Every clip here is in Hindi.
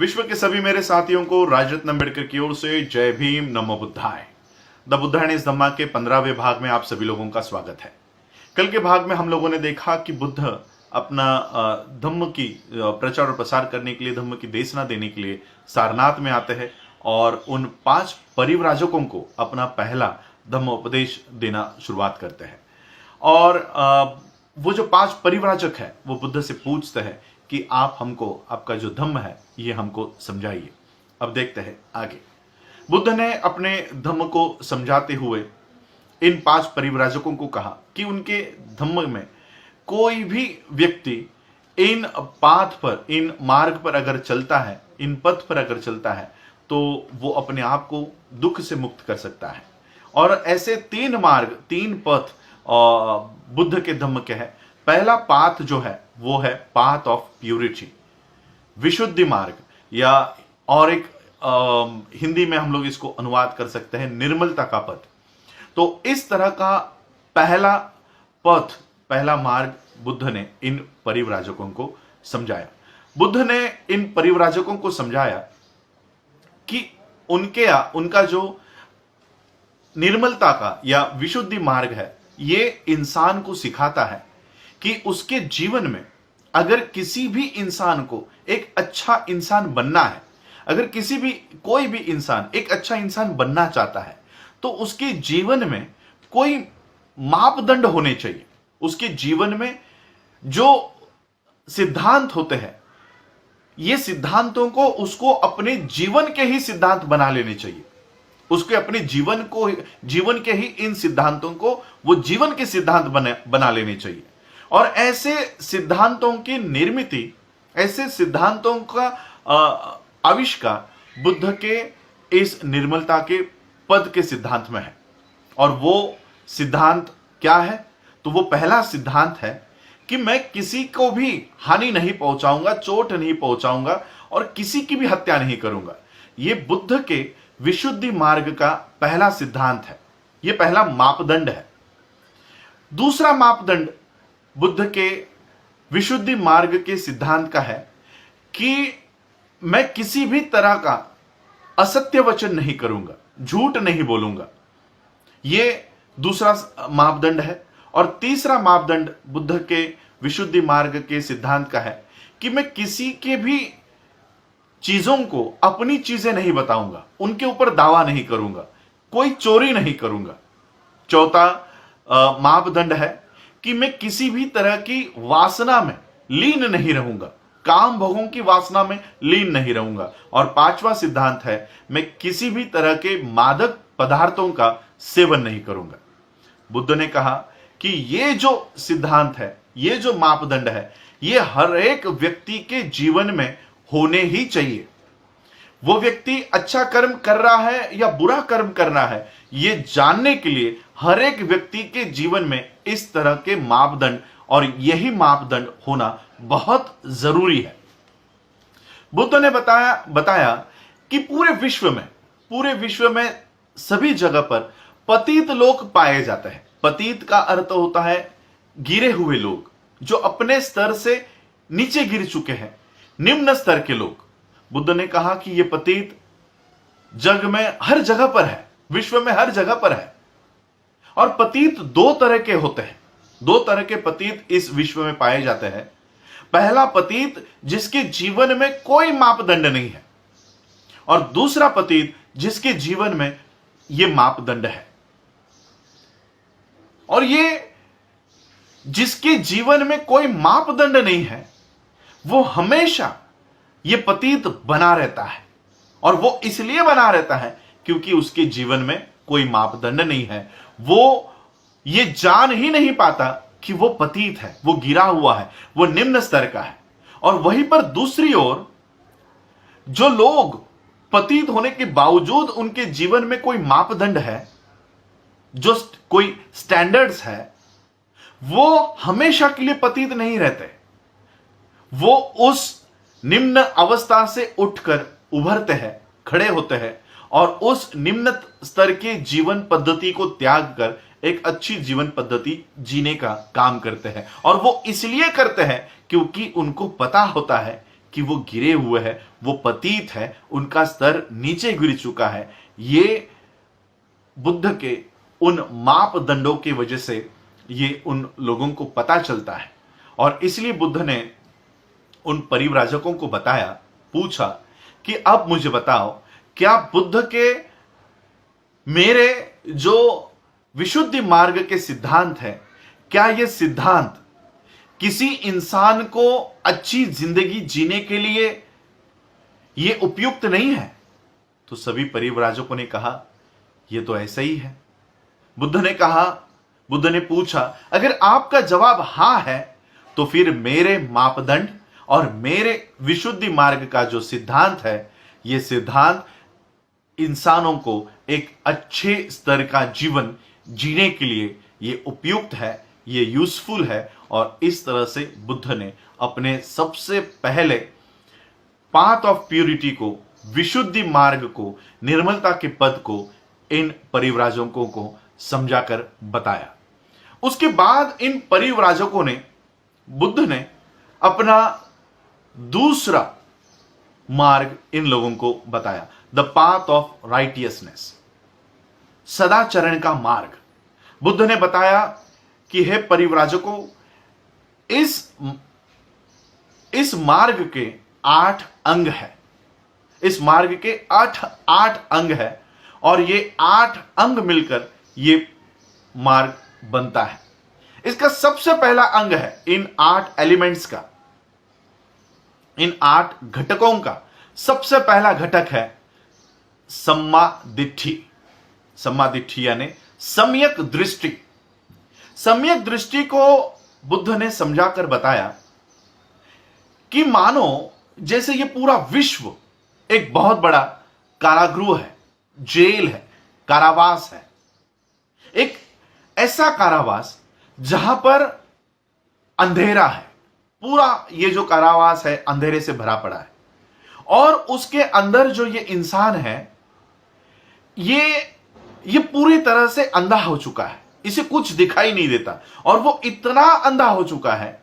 विश्व के सभी मेरे साथियों को राजरत्न अम्बेडकर की ओर से जय भीम, नमो बुद्धाय। द बुद्धायन इस धम्मा के 15वें भाग में आप सभी लोगों का स्वागत है। कल के भाग में हम लोगों ने देखा कि बुद्ध अपना धम्म की प्रचार और प्रसार करने के लिए, धम्म की देशना देने के लिए सारनाथ में आते हैं और उन 5 परिव्राजकों को अपना पहला धम्म उपदेश देना शुरुआत करते हैं। और वो जो 5 परिव्राजक है वो बुद्ध से पूछते हैं कि आप हमको, आपका जो धम्म है ये हमको समझाइए। अब देखते हैं आगे। बुद्ध ने अपने धम्म को समझाते हुए इन 5 परिव्राजकों को कहा कि उनके धम्म में कोई भी व्यक्ति इन पाथ पर, इन मार्ग पर अगर चलता है, इन पथ पर अगर चलता है तो वो अपने आप को दुख से मुक्त कर सकता है। और ऐसे 3 मार्ग, 3 पथ बुद्ध के धम्म के हैं। पहला पाथ जो है वो है पाथ ऑफ प्यूरिटी, विशुद्धि मार्ग, या और एक हिंदी में हम लोग इसको अनुवाद कर सकते हैं निर्मलता का पथ। तो इस तरह का पहला पथ, पहला मार्ग बुद्ध ने इन परिव्राजकों को समझाया। बुद्ध ने इन परिव्राजकों को समझाया कि उनका जो निर्मलता का या विशुद्धि मार्ग है ये इंसान को सिखाता है कि उसके जीवन में अगर किसी भी इंसान को एक अच्छा इंसान बनना है, अगर कोई भी इंसान एक अच्छा इंसान बनना चाहता है तो उसके जीवन में कोई मापदंड होने चाहिए। उसके जीवन में जो सिद्धांत होते हैं ये सिद्धांतों को उसको अपने जीवन के ही सिद्धांत बना लेने चाहिए। उसके अपने जीवन के ही इन सिद्धांतों को वो जीवन के सिद्धांत बना लेने चाहिए। और ऐसे सिद्धांतों की निर्मिति, ऐसे सिद्धांतों का आविष्कार बुद्ध के इस निर्मलता के पद के सिद्धांत में है। और वो सिद्धांत क्या है? तो वो पहला सिद्धांत है कि मैं किसी को भी हानि नहीं पहुंचाऊंगा, चोट नहीं पहुंचाऊंगा और किसी की भी हत्या नहीं करूंगा। ये बुद्ध के विशुद्धि मार्ग का पहला सिद्धांत है, ये पहला मापदंड है। दूसरा मापदंड बुद्ध के विशुद्धि मार्ग के सिद्धांत का है कि मैं किसी भी तरह का असत्य वचन नहीं करूंगा, झूठ नहीं बोलूंगा। ये दूसरा मापदंड है। और तीसरा मापदंड बुद्ध के विशुद्धि मार्ग के सिद्धांत का है कि मैं किसी के भी चीजों को अपनी चीजें नहीं बताऊंगा, उनके ऊपर दावा नहीं करूंगा, कोई चोरी नहीं करूंगा। चौथा मापदंड है कि मैं किसी भी तरह की वासना में लीन नहीं रहूंगा, काम भोगों की वासना में लीन नहीं रहूंगा। और 5वां सिद्धांत है मैं किसी भी तरह के मादक पदार्थों का सेवन नहीं करूंगा। बुद्ध ने कहा कि ये जो सिद्धांत है, ये जो मापदंड है, ये हर एक व्यक्ति के जीवन में होने ही चाहिए। वो व्यक्ति अच्छा कर्म कर रहा है या बुरा कर्म कर रहा है, ये जानने के लिए हर एक व्यक्ति के जीवन में इस तरह के मापदंड और यही मापदंड होना बहुत जरूरी है। बुद्ध ने बताया कि पूरे विश्व में सभी जगह पर पतित लोग पाए जाते हैं। पतित का अर्थ होता है गिरे हुए लोग, जो अपने स्तर से नीचे गिर चुके हैं, निम्न स्तर के लोग। बुद्ध ने कहा कि ये पतित जग में हर जगह पर है, विश्व में हर जगह पर है। और पतित 2 तरह के होते हैं, 2 तरह के पतित इस विश्व में पाए जाते हैं। पहला पतित जिसके जीवन में कोई मापदंड नहीं है, और दूसरा पतित जिसके जीवन में यह मापदंड है। और ये जिसके जीवन में कोई मापदंड नहीं है वो हमेशा ये पतित बना रहता है। और वो इसलिए बना रहता है क्योंकि उसके जीवन में कोई मापदंड नहीं है। वो ये जान ही नहीं पाता कि वो पतित है, वो गिरा हुआ है, वो निम्न स्तर का है। और वहीं पर दूसरी ओर जो लोग पतित होने के बावजूद उनके जीवन में कोई मापदंड है, जो कोई स्टैंडर्ड्स है, वो हमेशा के लिए पतित नहीं रहते। वो उस निम्न अवस्था से उठकर उभरते हैं, खड़े होते हैं और उस निम्न स्तर के जीवन पद्धति को त्याग कर एक अच्छी जीवन पद्धति जीने का काम करते हैं। और वो इसलिए करते हैं क्योंकि उनको पता होता है कि वो गिरे हुए हैं, वो पतित है, उनका स्तर नीचे गिर चुका है। ये बुद्ध के उन मापदंडों की वजह से ये उन लोगों को पता चलता है। और इसलिए बुद्ध ने उन परिव्राजकों को बताया, पूछा कि अब मुझे बताओ, क्या बुद्ध के मेरे जो विशुद्धि मार्ग के सिद्धांत है, क्या ये सिद्धांत किसी इंसान को अच्छी जिंदगी जीने के लिए ये उपयुक्त नहीं है? तो सभी परिव्राजकों ने कहा, ये तो ऐसा ही है। बुद्ध ने पूछा, अगर आपका जवाब हां है तो फिर मेरे मापदंड और मेरे विशुद्धि मार्ग का जो सिद्धांत है, ये सिद्धांत इंसानों को एक अच्छे स्तर का जीवन जीने के लिए ये उपयुक्त है, ये यूजफुल है। और इस तरह से बुद्ध ने अपने सबसे पहले पाथ ऑफ प्यूरिटी को, विशुद्धि मार्ग को, निर्मलता के पद को इन परिव्राजकों को समझाकर बताया। उसके बाद इन परिव्राजकों ने, बुद्ध ने अपना दूसरा मार्ग इन लोगों को बताया, द पाथ ऑफ राइटियसनेस, सदाचरण का मार्ग। बुद्ध ने बताया कि हे परिव्राजकों, इस मार्ग के 8 अंग है। इस मार्ग के 8 अंग है और ये 8 अंग मिलकर ये मार्ग बनता है। इसका सबसे पहला अंग है इन 8 एलिमेंट्स का, इन 8 घटकों का सबसे पहला घटक है सम्मा दिट्ठी। सम्मा दिट्ठी यानी सम्यक दृष्टि। सम्यक दृष्टि को बुद्ध ने समझाकर बताया कि मानो जैसे ये पूरा विश्व एक बहुत बड़ा कारागृह है, जेल है, कारावास है। एक ऐसा कारावास जहां पर अंधेरा है, पूरा ये जो कारावास है अंधेरे से भरा पड़ा है। और उसके अंदर जो ये इंसान है, ये पूरी तरह से अंधा हो चुका है, इसे कुछ दिखाई नहीं देता। और वो इतना अंधा हो चुका है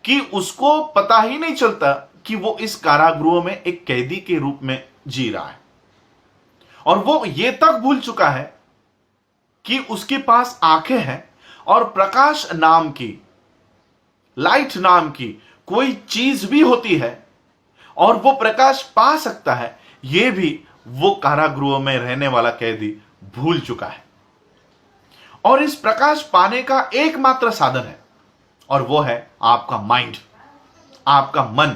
कि उसको पता ही नहीं चलता कि वो इस कारागृह में एक कैदी के रूप में जी रहा है। और वो ये तक भूल चुका है कि उसके पास आंखें हैं और प्रकाश नाम की, लाइट नाम की कोई चीज भी होती है और वो प्रकाश पा सकता है, ये भी वो कारागृह में रहने वाला कैदी भूल चुका है। और इस प्रकाश पाने का एकमात्र साधन है और वो है आपका माइंड, आपका मन।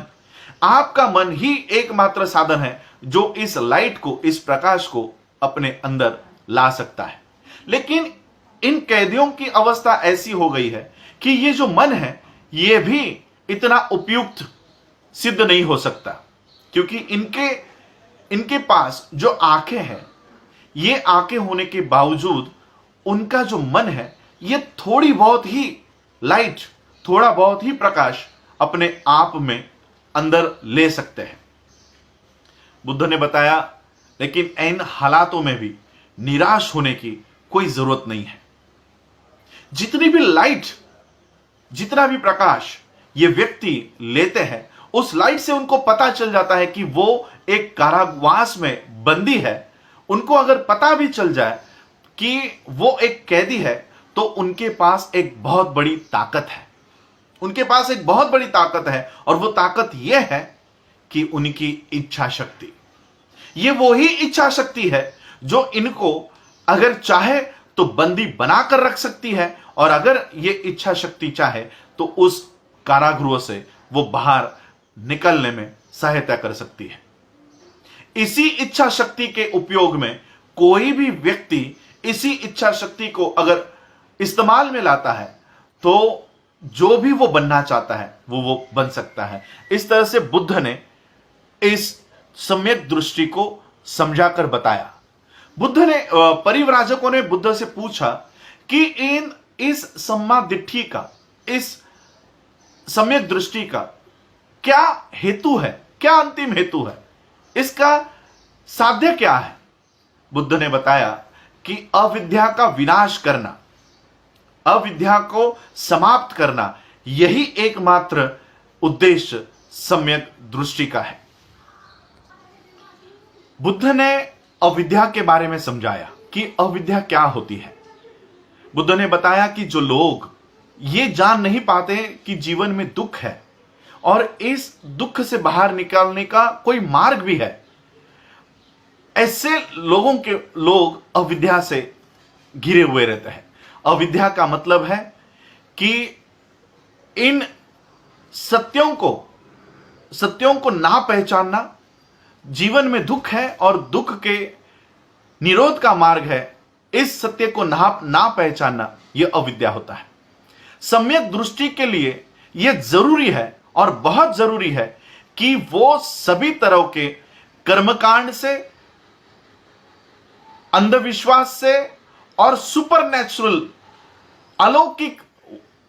आपका मन ही एकमात्र साधन है जो इस लाइट को, इस प्रकाश को अपने अंदर ला सकता है। लेकिन इन कैदियों की अवस्था ऐसी हो गई है कि ये जो मन है ये भी इतना उपयुक्त सिद्ध नहीं हो सकता, क्योंकि इनके पास जो आंखें हैं, ये आंखें होने के बावजूद उनका जो मन है ये थोड़ी बहुत ही लाइट, थोड़ा बहुत ही प्रकाश अपने आप में अंदर ले सकते हैं। बुद्ध ने बताया, लेकिन इन हालातों में भी निराश होने की कोई जरूरत नहीं है। जितनी भी लाइट, जितना भी प्रकाश ये व्यक्ति लेते हैं, उस लाइट से उनको पता चल जाता है कि वो एक कारावास में बंदी है। उनको अगर पता भी चल जाए कि वो एक कैदी है, तो उनके पास एक बहुत बड़ी ताकत है। उनके पास एक बहुत बड़ी ताकत है और वो ताकत यह है कि उनकी इच्छा शक्ति। ये वो ही इच्छा शक्ति है जो इनको अगर चाहे तो बंदी बनाकर रख सकती है, और अगर ये इच्छा शक्ति चाहे तो उस कारागृह से वो बाहर निकलने में सहायता कर सकती है। इसी इच्छा शक्ति के उपयोग में कोई भी व्यक्ति इसी इच्छा शक्ति को अगर इस्तेमाल में लाता है तो जो भी वो बनना चाहता है वो बन सकता है। इस तरह से बुद्ध ने इस सम्यक दृष्टि को समझाकर बताया। बुद्ध ने, परिव्राजकों ने बुद्ध से पूछा कि इस सम्मा दिट्ठी का, इस सम्यक दृष्टि का क्या हेतु है, क्या अंतिम हेतु है, इसका साध्य क्या है? बुद्ध ने बताया कि अविद्या का विनाश करना, अविद्या को समाप्त करना, यही एकमात्र उद्देश्य सम्यक दृष्टि का है। बुद्ध ने अविद्या के बारे में समझाया कि अविद्या क्या होती है। बुद्ध ने बताया कि जो लोग ये जान नहीं पाते कि जीवन में दुख है और इस दुख से बाहर निकालने का कोई मार्ग भी है, ऐसे लोग अविद्या से घिरे हुए रहते हैं। अविद्या का मतलब है कि इन सत्यों को ना पहचानना, जीवन में दुख है और दुख के निरोध का मार्ग है, इस सत्य को ना पहचानना, यह अविद्या होता है। सम्यक दृष्टि के लिए यह जरूरी है और बहुत जरूरी है कि वो सभी तरह के कर्मकांड से, अंधविश्वास से और सुपरनैचुरल अलौकिक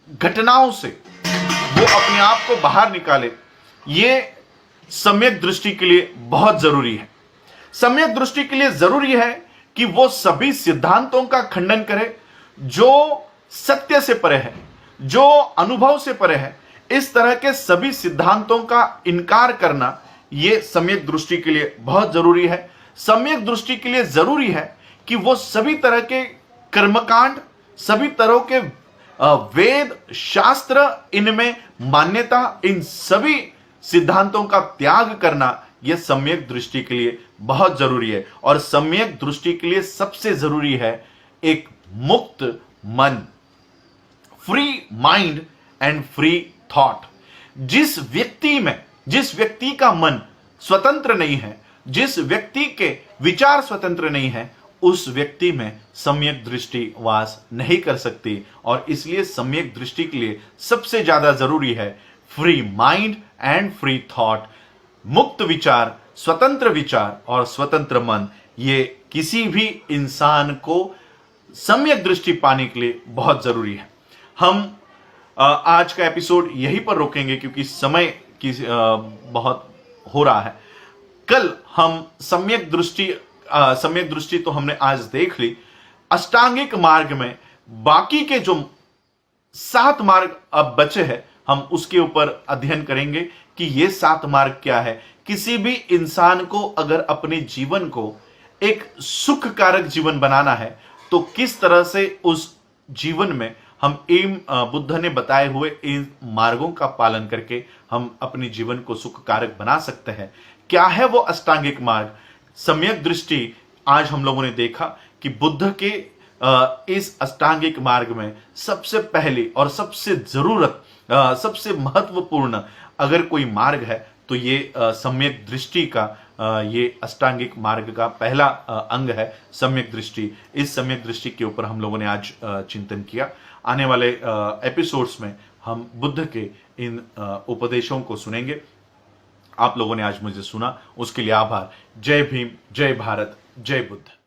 घटनाओं से वो अपने आप को बाहर निकाले। ये सम्यक दृष्टि के लिए बहुत जरूरी है। सम्यक दृष्टि के लिए जरूरी है कि वो सभी सिद्धांतों का खंडन करे जो सत्य से परे है, जो अनुभव से परे है। इस तरह के सभी सिद्धांतों का इनकार करना यह सम्यक दृष्टि के लिए बहुत जरूरी है। सम्यक दृष्टि के लिए जरूरी है कि वो सभी तरह के कर्मकांड, सभी तरह के वेद शास्त्र, इनमें मान्यता, इन सभी सिद्धांतों का त्याग करना यह सम्यक दृष्टि के लिए बहुत जरूरी है। और सम्यक दृष्टि के लिए सबसे जरूरी है एक मुक्त मन, free mind and free thought. जिस व्यक्ति का मन स्वतंत्र नहीं है, जिस व्यक्ति के विचार स्वतंत्र नहीं है, उस व्यक्ति में सम्यक दृष्टि वास नहीं कर सकती। और इसलिए सम्यक दृष्टि के लिए सबसे ज्यादा जरूरी है free mind and free thought. मुक्त विचार, स्वतंत्र विचार और स्वतंत्र मन, ये किसी भी इंसान को सम्यक दृष्टि पाने के लिए बहुत जरूरी है। हम आज का एपिसोड यहीं पर रोकेंगे क्योंकि समय की बहुत हो रहा है। कल हम सम्यक दृष्टि तो हमने आज देख ली। अष्टांगिक मार्ग में बाकी के जो 7 मार्ग अब बचे हैं, हम उसके ऊपर अध्ययन करेंगे कि ये 7 मार्ग क्या है। किसी भी इंसान को अगर अपने जीवन को एक सुखकारक जीवन बनाना है तो किस तरह से उस जीवन में हम इन बुद्ध ने बताए हुए इन मार्गों का पालन करके हम अपने जीवन को सुखकारक बना सकते हैं। क्या है वो अष्टांगिक मार्ग? सम्यक दृष्टि आज हम लोगों ने देखा कि बुद्ध के इस अष्टांगिक मार्ग में सबसे पहली और सबसे महत्वपूर्ण अगर कोई मार्ग है तो ये सम्यक दृष्टि का ये अष्टांगिक मार्ग का पहला अंग है सम्यक दृष्टि। इस सम्यक दृष्टि के ऊपर हम लोगों ने आज चिंतन किया। आने वाले एपिसोड्स में हम बुद्ध के इन उपदेशों को सुनेंगे। आप लोगों ने आज मुझे सुना, उसके लिए आभार। जय भीम, जय भारत, जय बुद्ध।